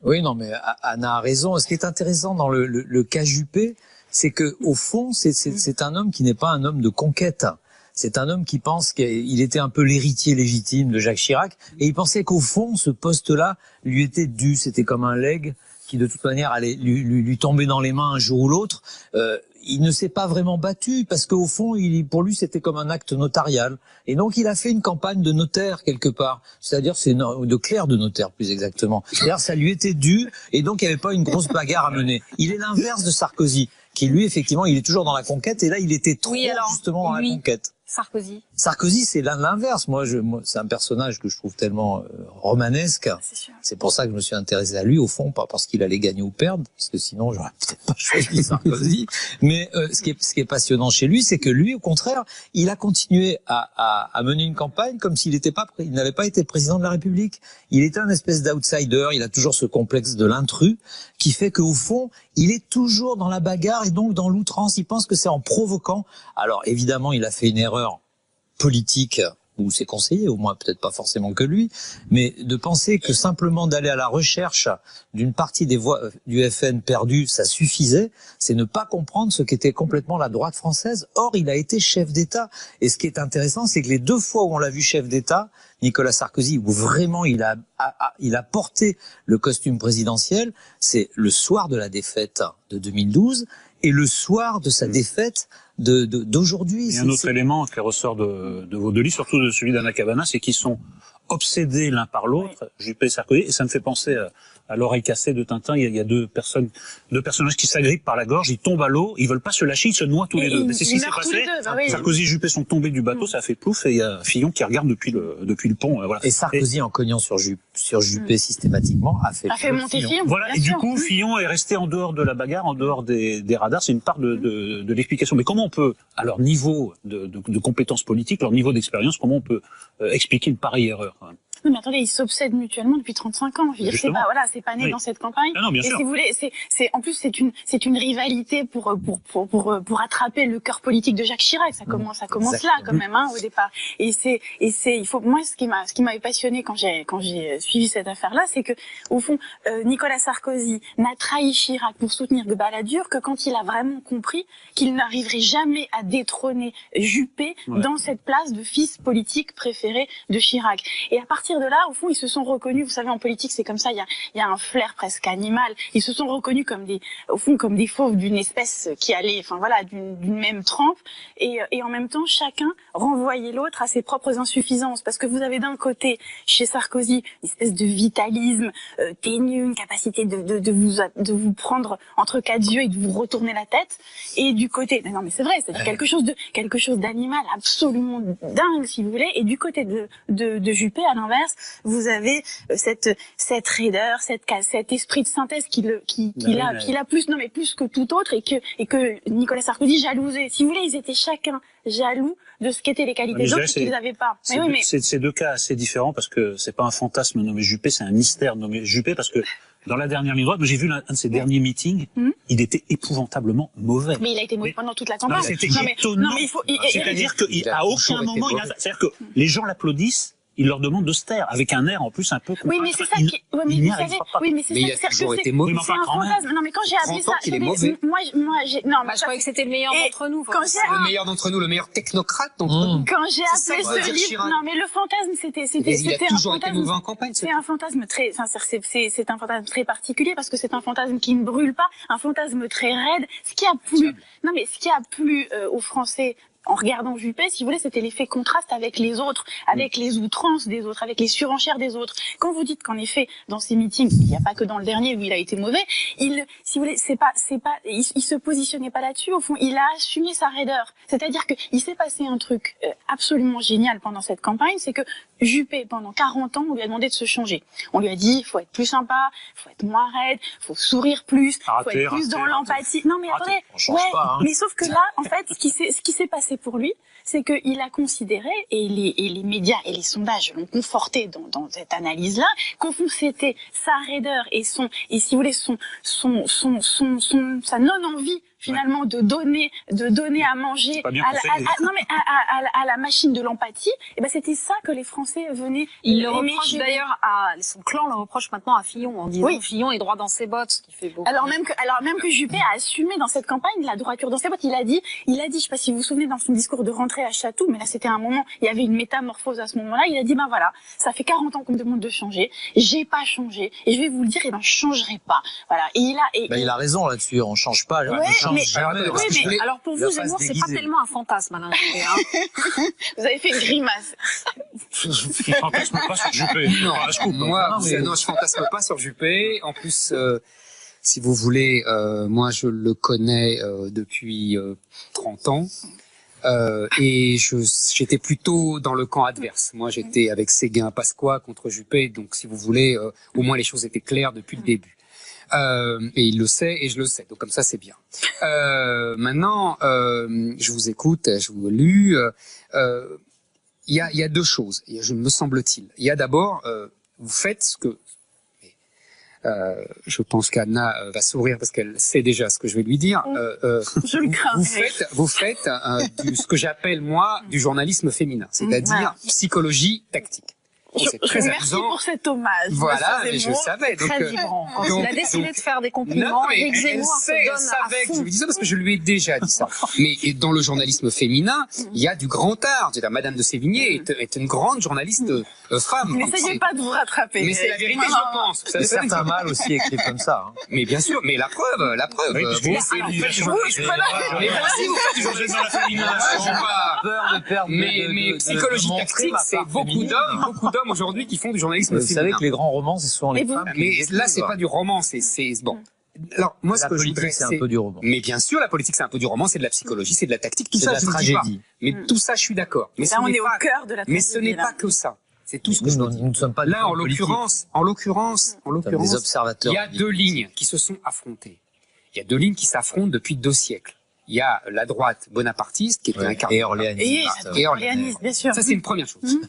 Oui, non, mais Anna a raison. Ce qui est intéressant dans le cas Juppé, c'est que, au fond, c'est un homme qui n'est pas un homme de conquête. C'est un homme qui pense qu'il était un peu l'héritier légitime de Jacques Chirac, et il pensait qu'au fond, ce poste-là lui était dû. C'était comme un legs qui de toute manière allait lui tomber dans les mains un jour ou l'autre. Il ne s'est pas vraiment battu parce qu'au fond, pour lui, c'était comme un acte notarial. Et donc, il a fait une campagne de notaire quelque part. C'est-à-dire, de clerc de notaire, plus exactement. C'est-à-dire, ça lui était dû, et donc il n'y avait pas une grosse bagarre à mener. Il est l'inverse de Sarkozy, qui lui, effectivement, il est toujours dans la conquête, et là, il était trop justement dans la conquête. Sarkozy, c'est l'inverse. Moi, c'est un personnage que je trouve tellement romanesque. C'est pour ça que je me suis intéressé à lui, au fond, pas parce qu'il allait gagner ou perdre, parce que sinon, j'aurais peut-être pas choisi Sarkozy. Mais ce qui est passionnant chez lui, c'est que lui, au contraire, il a continué à mener une campagne comme s'il n'avait pas été président de la République. Il était un espèce d'outsider. Il a toujours ce complexe de l'intrus qui fait qu'au fond, il est toujours dans la bagarre et donc dans l'outrance. Il pense que c'est en provoquant. Alors, évidemment, il a fait une erreur politique, ou ses conseillers, au moins peut-être pas forcément que lui, mais de penser que simplement d'aller à la recherche d'une partie des voix du FN perdues, ça suffisait, c'est ne pas comprendre ce qu'était complètement la droite française. Or, il a été chef d'État. Et ce qui est intéressant, c'est que les deux fois où on l'a vu chef d'État, Nicolas Sarkozy, où vraiment il a porté le costume présidentiel, c'est le soir de la défaite de 2012 et le soir de sa défaite d'aujourd'hui. Il y a un autre élément qui ressort de vos deux livres, surtout de celui d'Anna Cabana, c'est qu'ils sont obsédés l'un par l'autre, Juppé et Sarkozy, et ça me fait penser à l'oreille cassée de Tintin. Il y a deux personnages qui s'agrippent par la gorge, ils tombent à l'eau, ils veulent pas se lâcher, ils se noient tous les deux. C'est ce qui s'est passé. Sarkozy et Juppé sont tombés du bateau, ça a fait plouf, et il y a Fillon qui regarde depuis le pont. Voilà. Et Sarkozy, en cognant sur Juppé systématiquement, a fait monter Fillon. Voilà, et du coup, Fillon est resté en dehors de la bagarre, en dehors des radars. C'est une part de l'explication. Mais comment on peut, à leur niveau de compétences politiques, leur niveau d'expérience, comment on peut expliquer une pareille erreur quand même? Non, mais attendez, ils s'obsèdent mutuellement depuis 35 ans. Je veux dire, c'est pas né dans cette campagne. Non, bien sûr. Et si vous voulez, en plus, c'est une rivalité pour attraper le cœur politique de Jacques Chirac. Ça commence là, quand même, au départ. Moi, ce qui m'avait passionné quand j'ai suivi cette affaire-là, c'est que, au fond, Nicolas Sarkozy n'a trahi Chirac pour soutenir Balladur que quand il a vraiment compris qu'il n'arriverait jamais à détrôner Juppé dans cette place de fils politique préféré de Chirac. Et à partir de là, au fond, ils se sont reconnus. Vous savez, en politique, c'est comme ça. Il y a un flair presque animal. Ils se sont reconnus comme des fauves d'une espèce qui allait, d'une même trempe. Et en même temps, chacun renvoyait l'autre à ses propres insuffisances. Parce que vous avez d'un côté, chez Sarkozy, une espèce de vitalisme ténu, une capacité de vous prendre entre quatre yeux et de vous retourner la tête. Et du côté, non mais c'est vrai, c'est quelque chose d'animal absolument dingue, si vous voulez. Et du côté de Juppé, à l'inverse, vous avez cette raideur, cet esprit de synthèse qu'il a plus que tout autre, et que Nicolas Sarkozy jalousait. Si vous voulez, ils étaient chacun jaloux de ce qu'étaient les qualités d'autres qu'ils n'avaient pas. C'est deux cas assez différents, parce que c'est pas un fantasme nommé Juppé, c'est un mystère nommé Juppé, parce que dans la dernière ligne droite, j'ai vu un de ses derniers meetings, il était épouvantablement mauvais. Mais il a été mauvais pendant toute la campagne. C'était étonnant. C'est-à-dire qu'à aucun moment, c'est-à-dire que les gens l'applaudissent, il leur demande de se taire, avec un air en plus un peu... Oui, mais c'est ça qui... Mais il a toujours été mauvais. C'est un fantasme. Non, mais quand j'ai appelé ça... Il est mauvais. Moi, je croyais que c'était le meilleur d'entre nous. Le meilleur d'entre nous, le meilleur technocrate d'entre nous. Quand j'ai appelé ce livre... Non, mais le fantasme, il a toujours été mauvais en campagne. C'est un fantasme très... C'est un fantasme très particulier, parce que c'est un fantasme qui ne brûle pas, un fantasme très raide. Ce qui a plu aux Français en regardant Juppé, si vous voulez, c'était l'effet contraste avec les autres, avec les outrances des autres, avec les surenchères des autres. Quand vous dites qu'en effet, dans ces meetings, il n'y a pas que dans le dernier où il a été mauvais, si vous voulez, il se positionnait pas là-dessus. Au fond, il a assumé sa raideur. C'est-à-dire que il s'est passé un truc absolument génial pendant cette campagne, c'est que Juppé, pendant 40 ans, on lui a demandé de se changer. On lui a dit, il faut être plus sympa, il faut être moins raide, il faut sourire plus, il faut être plus dans l'empathie. Non mais attendez, mais sauf que là, en fait, ce qui s'est passé pour lui, c'est qu'il a considéré, et les médias et les sondages l'ont conforté dans cette analyse-là, qu'au fond c'était sa raideur et si vous voulez sa non-envie finalement de donner à manger à la machine de l'empathie. Et ben c'était ça que les Français venaient. Il le reproche d'ailleurs son clan le reproche maintenant à Fillon en disant Fillon est droit dans ses bottes, ce qui fait beaucoup. Alors même que Juppé a assumé dans cette campagne la droiture dans ses bottes. Il a dit, je sais pas si vous vous souvenez dans son discours de rentrée à Chatou, mais là c'était un moment, il y avait une métamorphose à ce moment-là. Il a dit ben voilà, ça fait 40 ans qu'on me demande de changer, j'ai pas changé et je vais vous le dire, je changerai pas. Voilà. Et il a raison là-dessus, on change pas. Alors pour vous, Zemmour, c'est pas tellement un fantasme, Alain Juppé. Vous avez fait une grimace. Je fantasme pas sur Juppé. Non, je fantasme pas sur Juppé. En plus, si vous voulez, moi je le connais depuis 30 ans. Et j'étais plutôt dans le camp adverse. Moi, j'étais avec Séguin-Pasqua contre Juppé. Donc, si vous voulez, au moins les choses étaient claires depuis le début. Et il le sait et je le sais, donc comme ça c'est bien. Maintenant, je vous écoute, je vous ai lu. Il y a deux choses, me semble-t-il. Il y a d'abord, vous faites ce que... je pense qu'Anna va sourire parce qu'elle sait déjà ce que je vais lui dire. Je le crains. Vous faites ce que j'appelle moi du journalisme féminin, c'est-à-dire psychologie tactique. Merci pour cet hommage. Voilà, mais je savais. Donc, très vibrant. Quand il a décidé de faire des compliments, Éric Zemmour se donne à fond. Je lui dis ça parce que je lui ai déjà dit ça. Mais dans le journalisme féminin, il y a du grand art. C'est-à-dire, Madame de Sévigné est une grande journaliste femme. N'essayez pas de vous rattraper. Mais c'est la vérité, je pense. C'est certains mâles aussi écrits comme ça. Mais bien sûr, mais la preuve. Oui, mais vous faites du journalisme féminin. Mais psychologie tactique, c'est beaucoup d'hommes aujourd'hui qui font du journalisme féminin. Vous savez que les grands romans, c'est souvent les femmes. Mais là, c'est pas du roman, c'est bon. Alors, moi, ce que je voudrais, c'est un peu du roman. Mais bien sûr, la politique, c'est un peu du roman, c'est de la psychologie, c'est de la tactique, tout ça, je ne dis pas. Mais tout ça, je suis d'accord. Mais là, on est au cœur de la tragédie. Mais ce n'est pas que ça. C'est tout ce que je veux dire. Nous ne sommes pas là, en l'occurrence, des observateurs. Il y a deux lignes qui se sont affrontées. Il y a deux lignes qui s'affrontent depuis 2 siècles. Il y a la droite bonapartiste qui était incarnée. Et orléaniste. Bien sûr. Ça, c'est une première chose.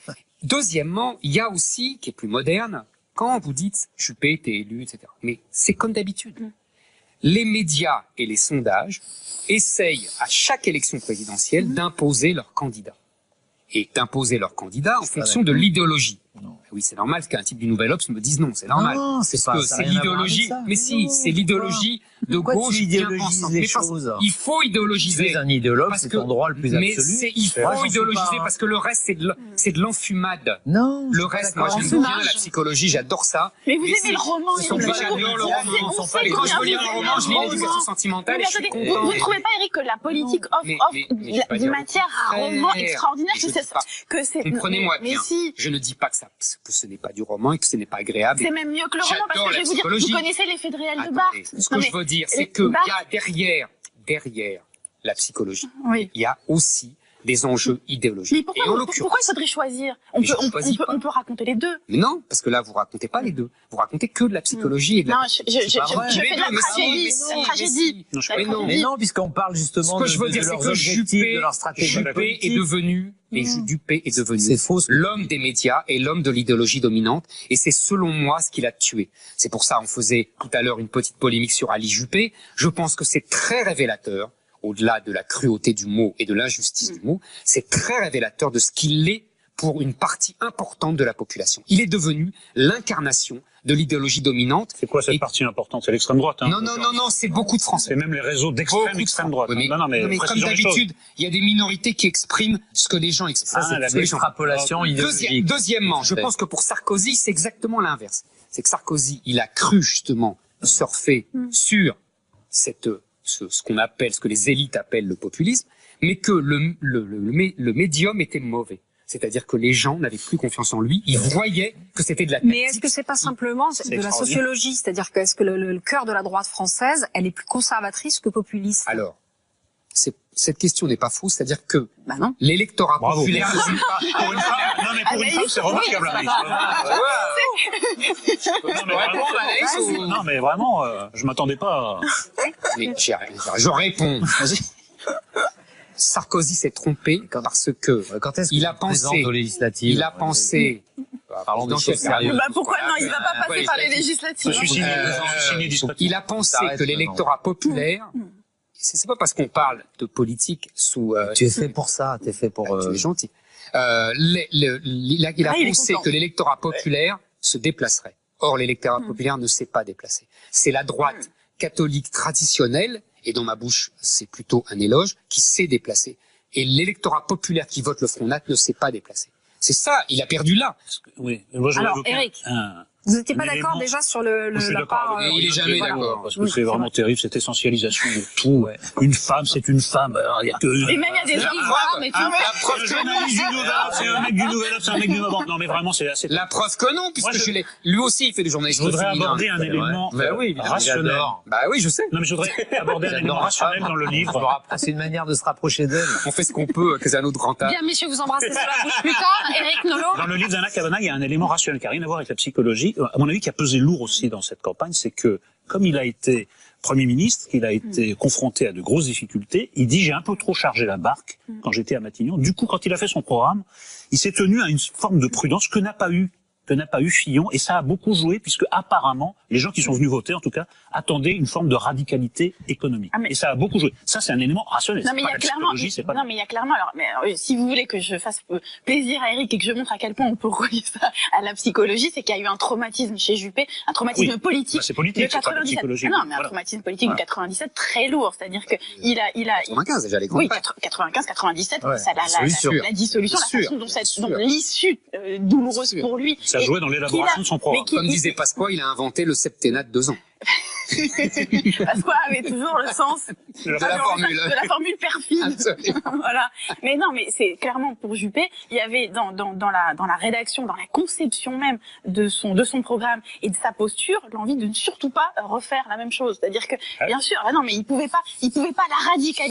Deuxièmement, il y a aussi, qui est plus moderne, quand vous dites Juppé était élu, etc. Mais c'est comme d'habitude. Les médias et les sondages essayent à chaque élection présidentielle d'imposer leur candidat. Et d'imposer leur candidat en fonction de l'idéologie. Oui, c'est normal qu'un type du Nouvel Obs me dise non, c'est normal. Non, c'est pas ça. C'est l'idéologie. Mais si, c'est l'idéologie de gauche bien pensante. Il faut idéologiser. C'est un idéologue, c'est ton droit le plus absolu. Mais il faut idéologiser parce que le reste, c'est de l'enfumade. Non. Le reste, moi, j'aime bien la psychologie, j'adore ça. Mais vous aimez le roman, j'adore le roman. Quand je lis un roman, je lis l'éducation sentimentale et je suis content. Vous ne trouvez pas, Eric, que la politique offre une matière à roman extraordinaire? Comprenez-moi bien. Je ne dis pas que ce n'est pas du roman et que ce n'est pas agréable. C'est même mieux que le roman parce que je vais vous dire, vous connaissez l'effet de réel de Barthes. Ce que je veux dire, c'est que il y a derrière la psychologie, il y a aussi des enjeux idéologiques. Mais pourquoi il faudrait choisir? On peut raconter les deux. Mais non, parce que là, vous racontez pas les deux. Vous racontez que de la psychologie et de la... Non, je fais de la tragédie. Mais non, puisqu'on parle justement de leurs objectifs, de leur stratégie. Juppé est devenu l'homme des médias et l'homme de l'idéologie dominante. Et c'est selon moi ce qui l'a tué. C'est pour ça on faisait tout à l'heure une petite polémique sur Ali Juppé. Je pense que c'est très révélateur, au-delà de la cruauté du mot et de l'injustice du mot, c'est très révélateur de ce qu'il est pour une partie importante de la population. Il est devenu l'incarnation de l'idéologie dominante. C'est quoi cette partie importante? C'est l'extrême droite, hein? Non, c'est beaucoup de Français. C'est même les réseaux d'extrême droite. Oui, mais comme d'habitude, il y a des minorités qui expriment ce que les gens expriment. Ça, c'est l'extrapolation idéologique. Deuxièmement, je pense que pour Sarkozy, c'est exactement l'inverse. C'est que Sarkozy, il a cru justement surfer sur ce que les élites appellent le populisme, mais que le médium était mauvais. C'est-à-dire que les gens n'avaient plus confiance en lui, ils voyaient que c'était de la tactique. Mais est-ce que c'est pas simplement de la sociologie? C'est-à-dire que est-ce que le cœur de la droite française, elle est plus conservatrice que populiste? Alors, cette question n'est pas fausse, c'est-à-dire que l'électorat populaire... Pour une femme, c'est remarquable, Anaïs. Non, mais vraiment, je m'attendais pas à... Mais je réponds. Sarkozy s'est trompé parce que il a pensé, parlons de choses sérieuses. Pourquoi non, il va pas passer par les législatives. Il a pensé que l'électorat populaire, c'est pas parce qu'on parle de politique sous. Tu es fait pour ça, tu es fait pour. Tu es gentil. Il a pensé que l'électorat populaire se déplacerait. Or, l'électorat populaire ne s'est pas déplacé. C'est la droite catholique traditionnelle, et dans ma bouche, c'est plutôt un éloge, qui s'est déplacé. Et l'électorat populaire qui vote le Front National ne s'est pas déplacé. C'est ça, il a perdu là. Oui. Moi, alors, Eric, vous n'étiez pas d'accord déjà sur la part... il est jamais d'accord. Parce que c'est vraiment terrible, cette essentialisation de tout. Ouais. Une femme, c'est une femme. Alors, y a que... Et même il y a des hommes, mais tu le journaliste du Nouvel Obs, c'est un mec du Nouvel Obs, c'est un mec du Nouvel Obs. Non, mais vraiment, c'est assez... La preuve que non, puisque lui aussi, il fait du journalisme. Je voudrais aborder un élément rationnel. Bah oui, je sais. Non, mais je voudrais aborder un élément rationnel dans le livre. C'est une manière de se rapprocher d'elle. On fait ce qu'on peut, Casano de Ranta. Bien, messieurs, vous embrassez sur la bouche plus tard. Eric Nolot. Dans le livre d'Anna Kavanagh, il y a un élément rationnel qui n'a rien à voir avec la psychologie. À mon avis, qui a pesé lourd aussi dans cette campagne, c'est que, comme il a été Premier ministre, qu'il a été confronté à de grosses difficultés, il dit « j'ai un peu trop chargé la barque quand j'étais à Matignon ». Du coup, quand il a fait son programme, il s'est tenu à une forme de prudence que n'a pas eu Fillon, et ça a beaucoup joué, puisque apparemment, les gens qui sont venus voter, en tout cas, attendaient une forme de radicalité économique. Et ça a beaucoup joué. Ça, c'est un élément rationnel. Non, mais il y a clairement, mais il y a clairement, alors, si vous voulez que je fasse plaisir à Eric et que je montre à quel point on peut relier ça à la psychologie, c'est qu'il y a eu un traumatisme chez Juppé, un traumatisme politique. C'est politique, de 97. Non, mais un traumatisme politique de 97 très lourd. C'est-à-dire que il a, 95 déjà, les grands. Oui, 95, 97, ça, la dissolution, la façon dont l'issue, douloureuse pour lui. Ça jouait dans l'élaboration de son programme. Comme disait Pasqua, il a inventé le septennat de 2 ans. Pasqua avait toujours le sens de la formule perfide. Voilà. Mais non, mais c'est clairement pour Juppé, il y avait dans la rédaction, dans la conception même de son programme et de sa posture, l'envie de ne surtout pas refaire la même chose. C'est-à-dire que, bien sûr, non, mais il pouvait pas la radicaliser.